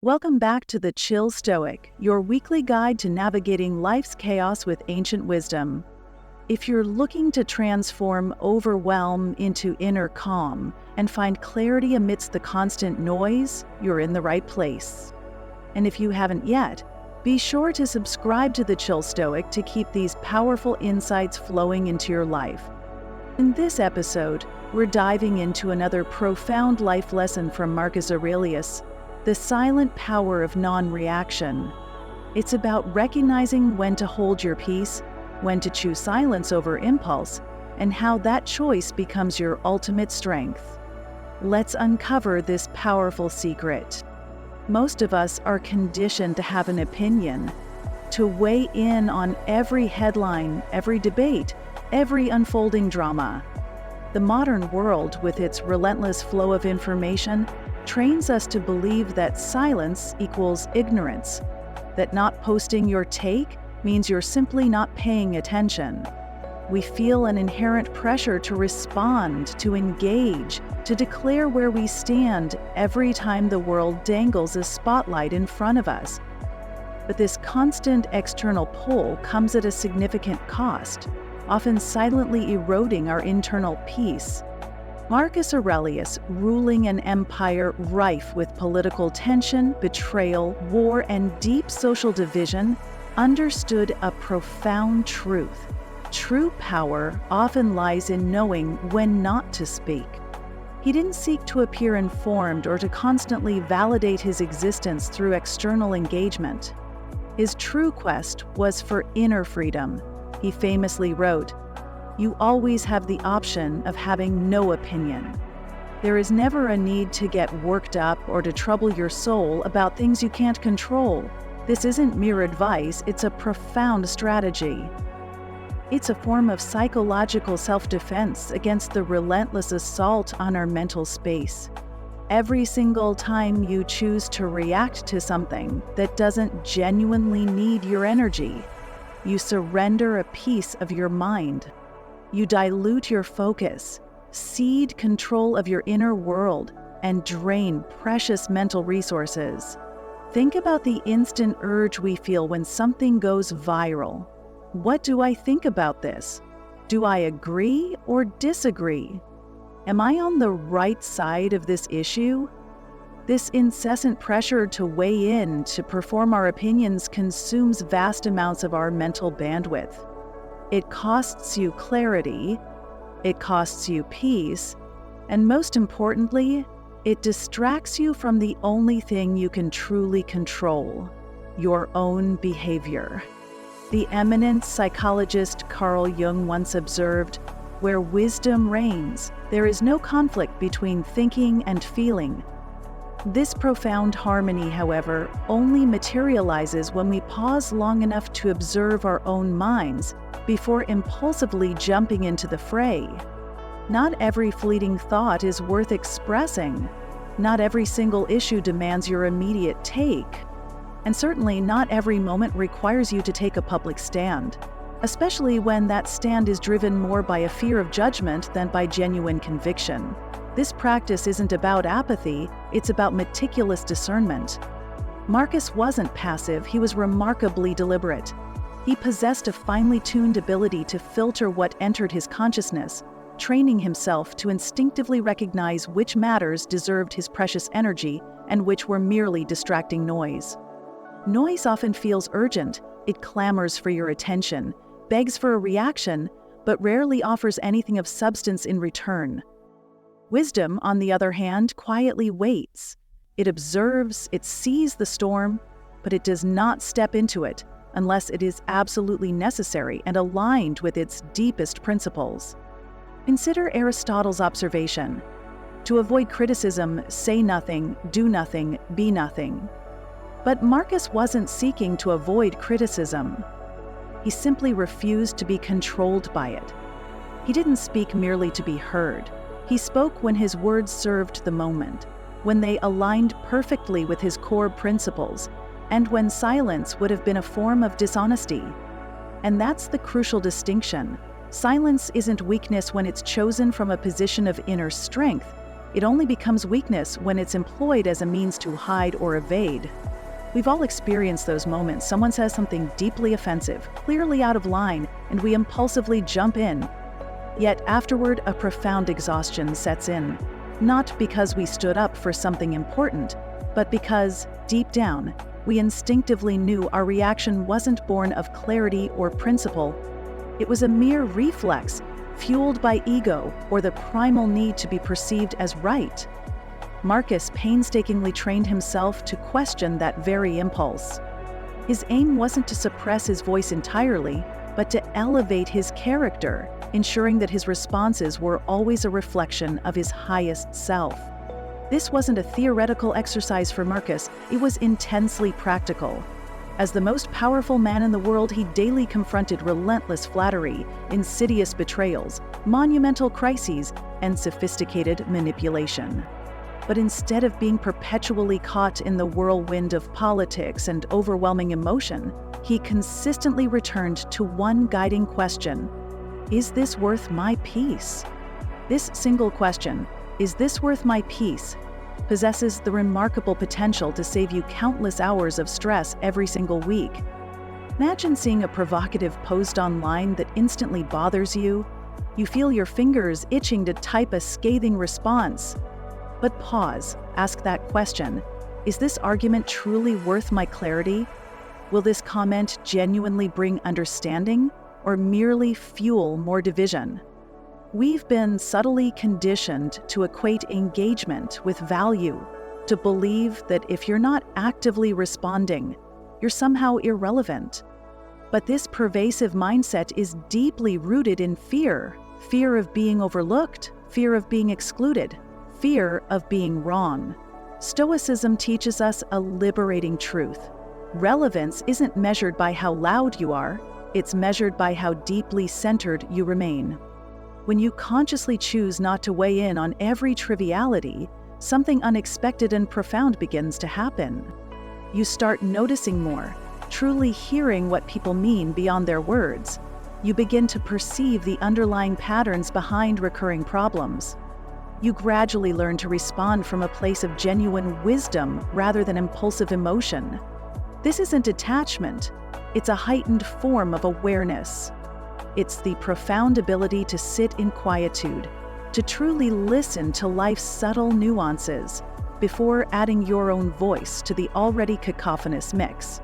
Welcome back to The Chill Stoic, your weekly guide to navigating life's chaos with ancient wisdom. If you're looking to transform overwhelm into inner calm and find clarity amidst the constant noise, you're in the right place. And if you haven't yet, be sure to subscribe to The Chill Stoic to keep these powerful insights flowing into your life. In this episode, we're diving into another profound life lesson from Marcus Aurelius, the silent power of non-reaction. It's about recognizing when to hold your peace, when to choose silence over impulse, and how that choice becomes your ultimate strength. Let's uncover this powerful secret. Most of us are conditioned to have an opinion, to weigh in on every headline, every debate, every unfolding drama. The modern world, with its relentless flow of information, trains us to believe that silence equals ignorance, that not posting your take means you're simply not paying attention. We feel an inherent pressure to respond, to engage, to declare where we stand every time the world dangles a spotlight in front of us. But this constant external pull comes at a significant cost, often silently eroding our internal peace. Marcus Aurelius, ruling an empire rife with political tension, betrayal, war, and deep social division, understood a profound truth. True power often lies in knowing when not to speak. He didn't seek to appear informed or to constantly validate his existence through external engagement. His true quest was for inner freedom. He famously wrote, "You always have the option of having no opinion. There is never a need to get worked up or to trouble your soul about things you can't control. This isn't mere advice, it's a profound strategy. It's a form of psychological self-defense against the relentless assault on our mental space. Every single time you choose to react to something that doesn't genuinely need your energy, you surrender a piece of your mind. You dilute your focus, cede control of your inner world, and drain precious mental resources. Think about the instant urge we feel when something goes viral. What do I think about this? Do I agree or disagree? Am I on the right side of this issue? This incessant pressure to weigh in, to perform our opinions, consumes vast amounts of our mental bandwidth. It costs you clarity, it costs you peace, and most importantly, it distracts you from the only thing you can truly control, your own behavior. The eminent psychologist Carl Jung once observed, "Where wisdom reigns, there is no conflict between thinking and feeling." This profound harmony, however, only materializes when we pause long enough to observe our own minds before impulsively jumping into the fray. Not every fleeting thought is worth expressing. Not every single issue demands your immediate take. And certainly not every moment requires you to take a public stand, especially when that stand is driven more by a fear of judgment than by genuine conviction. This practice isn't about apathy, it's about meticulous discernment. Marcus wasn't passive, he was remarkably deliberate. He possessed a finely tuned ability to filter what entered his consciousness, training himself to instinctively recognize which matters deserved his precious energy and which were merely distracting noise. Noise often feels urgent, it clamors for your attention, begs for a reaction, but rarely offers anything of substance in return. Wisdom, on the other hand, quietly waits. It observes, it sees the storm, but it does not step into it unless it is absolutely necessary and aligned with its deepest principles. Consider Aristotle's observation: to avoid criticism, say nothing, do nothing, be nothing. But Marcus wasn't seeking to avoid criticism. He simply refused to be controlled by it. He didn't speak merely to be heard. He spoke when his words served the moment, when they aligned perfectly with his core principles, and when silence would have been a form of dishonesty. And that's the crucial distinction. Silence isn't weakness when it's chosen from a position of inner strength. It only becomes weakness when it's employed as a means to hide or evade. We've all experienced those moments. Someone says something deeply offensive, clearly out of line, and we impulsively jump in. Yet afterward, a profound exhaustion sets in. Not because we stood up for something important, but because, deep down, we instinctively knew our reaction wasn't born of clarity or principle. It was a mere reflex, fueled by ego or the primal need to be perceived as right. Marcus painstakingly trained himself to question that very impulse. His aim wasn't to suppress his voice entirely, but to elevate his character, ensuring that his responses were always a reflection of his highest self. This wasn't a theoretical exercise for Marcus, it was intensely practical. As the most powerful man in the world, he daily confronted relentless flattery, insidious betrayals, monumental crises, and sophisticated manipulation. But instead of being perpetually caught in the whirlwind of politics and overwhelming emotion, he consistently returned to one guiding question: is this worth my peace? This single question, is this worth my peace, possesses the remarkable potential to save you countless hours of stress every single week. Imagine seeing a provocative post online that instantly bothers you. You feel your fingers itching to type a scathing response. But pause, ask that question: is this argument truly worth my clarity? Will this comment genuinely bring understanding, or merely fuel more division? We've been subtly conditioned to equate engagement with value, to believe that if you're not actively responding, you're somehow irrelevant. But this pervasive mindset is deeply rooted in fear: fear of being overlooked, fear of being excluded, fear of being wrong. Stoicism teaches us a liberating truth. Relevance isn't measured by how loud you are, it's measured by how deeply centered you remain. When you consciously choose not to weigh in on every triviality, something unexpected and profound begins to happen. You start noticing more, truly hearing what people mean beyond their words. You begin to perceive the underlying patterns behind recurring problems. You gradually learn to respond from a place of genuine wisdom rather than impulsive emotion. This isn't detachment, it's a heightened form of awareness. It's the profound ability to sit in quietude, to truly listen to life's subtle nuances before adding your own voice to the already cacophonous mix.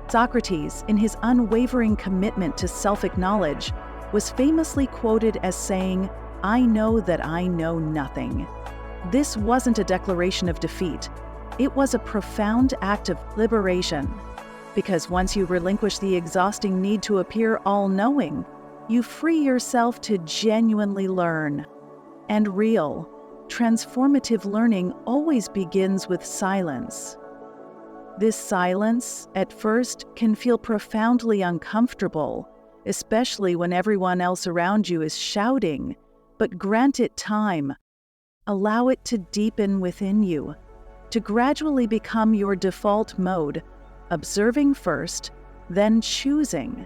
Socrates, in his unwavering commitment to self-acknowledge, was famously quoted as saying, "I know that I know nothing." This wasn't a declaration of defeat. It was a profound act of liberation. Because once you relinquish the exhausting need to appear all-knowing, you free yourself to genuinely learn. And real, transformative learning always begins with silence. This silence, at first, can feel profoundly uncomfortable, especially when everyone else around you is shouting, but grant it time. Allow it to deepen within you, to gradually become your default mode, observing first, then choosing.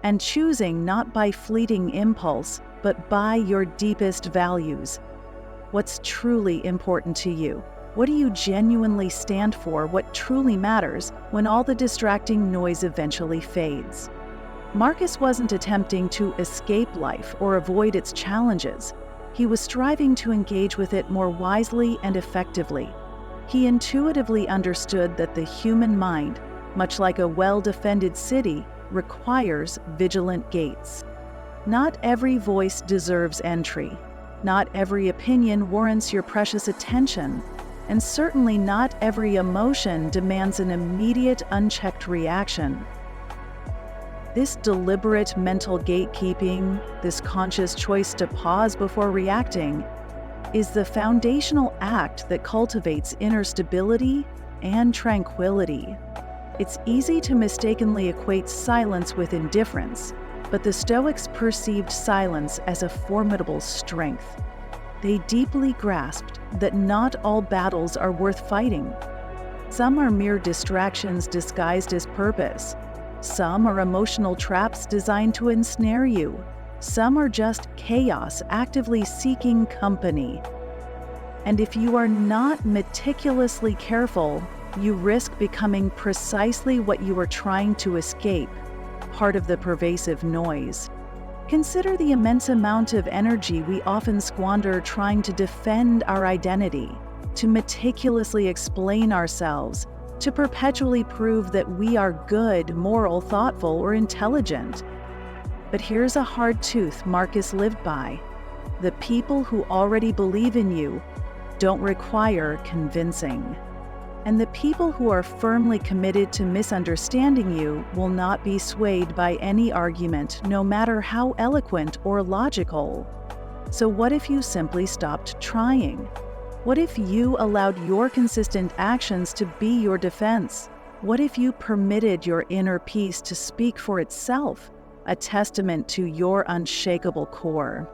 And choosing not by fleeting impulse, but by your deepest values. What's truly important to you? What do you genuinely stand for? What truly matters when all the distracting noise eventually fades? Marcus wasn't attempting to escape life or avoid its challenges. He was striving to engage with it more wisely and effectively. He intuitively understood that the human mind, much like a well-defended city, requires vigilant gates. Not every voice deserves entry. Not every opinion warrants your precious attention. And certainly not every emotion demands an immediate, unchecked reaction. This deliberate mental gatekeeping, this conscious choice to pause before reacting, is the foundational act that cultivates inner stability and tranquility. It's easy to mistakenly equate silence with indifference, but the Stoics perceived silence as a formidable strength. They deeply grasped that not all battles are worth fighting. Some are mere distractions disguised as purpose. Some are emotional traps designed to ensnare you. Some are just chaos actively seeking company. And if you are not meticulously careful, you risk becoming precisely what you are trying to escape, part of the pervasive noise. Consider the immense amount of energy we often squander trying to defend our identity, to meticulously explain ourselves, to perpetually prove that we are good, moral, thoughtful, or intelligent. But here's a hard truth Marcus lived by. The people who already believe in you don't require convincing. And the people who are firmly committed to misunderstanding you will not be swayed by any argument, no matter how eloquent or logical. So what if you simply stopped trying? What if you allowed your consistent actions to be your defense? What if you permitted your inner peace to speak for itself, a testament to your unshakable core?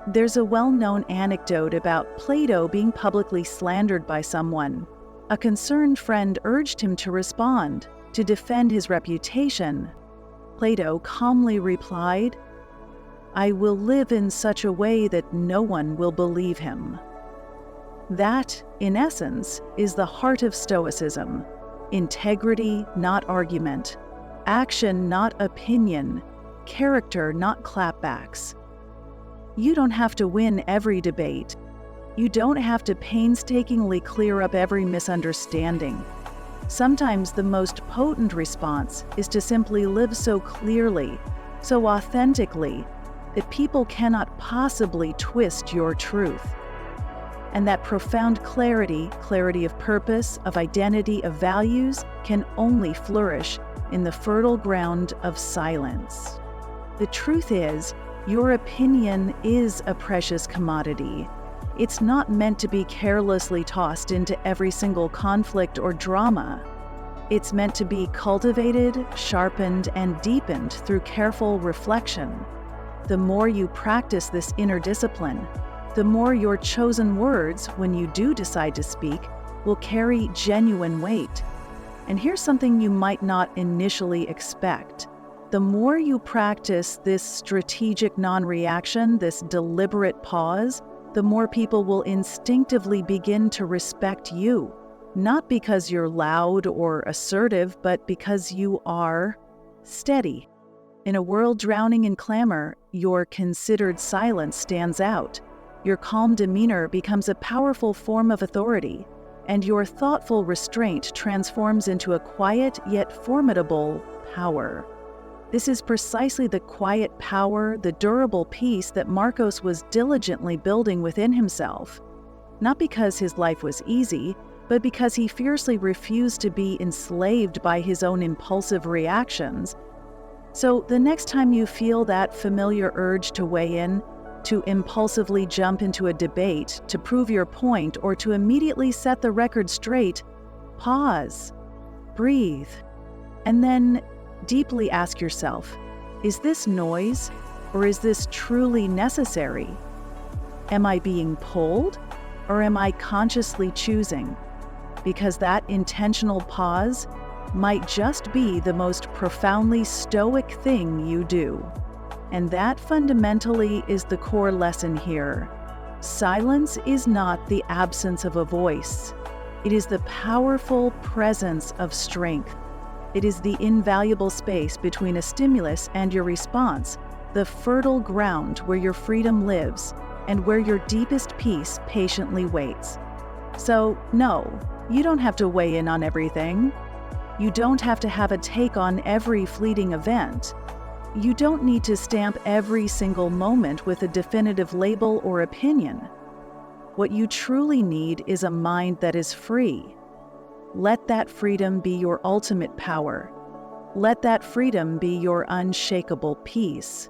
There's a well-known anecdote about Plato being publicly slandered by someone. A concerned friend urged him to respond, to defend his reputation. Plato calmly replied, "I will live in such a way that no one will believe him." That, in essence, is the heart of Stoicism. Integrity, not argument. Action, not opinion. Character, not clapbacks. You don't have to win every debate. You don't have to painstakingly clear up every misunderstanding. Sometimes the most potent response is to simply live so clearly, so authentically, that people cannot possibly twist your truth. And that profound clarity of purpose, of identity, of values, can only flourish in the fertile ground of silence. The truth is, your opinion is a precious commodity. It's not meant to be carelessly tossed into every single conflict or drama. It's meant to be cultivated, sharpened, and deepened through careful reflection. The more you practice this inner discipline, the more your chosen words, when you do decide to speak, will carry genuine weight. And here's something you might not initially expect. The more you practice this strategic non-reaction, this deliberate pause, the more people will instinctively begin to respect you, not because you're loud or assertive, but because you are steady. In a world drowning in clamor, your considered silence stands out. Your calm demeanor becomes a powerful form of authority, and your thoughtful restraint transforms into a quiet yet formidable power. This is precisely the quiet power, the durable peace that Marcos was diligently building within himself. Not because his life was easy, but because he fiercely refused to be enslaved by his own impulsive reactions. So the next time you feel that familiar urge to weigh in, to impulsively jump into a debate, to prove your point, or to immediately set the record straight, pause, breathe, and then deeply ask yourself, is this noise, or is this truly necessary? Am I being pulled, or am I consciously choosing? Because that intentional pause might just be the most profoundly stoic thing you do. And that fundamentally is the core lesson here. Silence is not the absence of a voice. It is the powerful presence of strength. It is the invaluable space between a stimulus and your response, the fertile ground where your freedom lives and where your deepest peace patiently waits. So, no, you don't have to weigh in on everything. You don't have to have a take on every fleeting event. You don't need to stamp every single moment with a definitive label or opinion. What you truly need is a mind that is free. Let that freedom be your ultimate power. Let that freedom be your unshakable peace.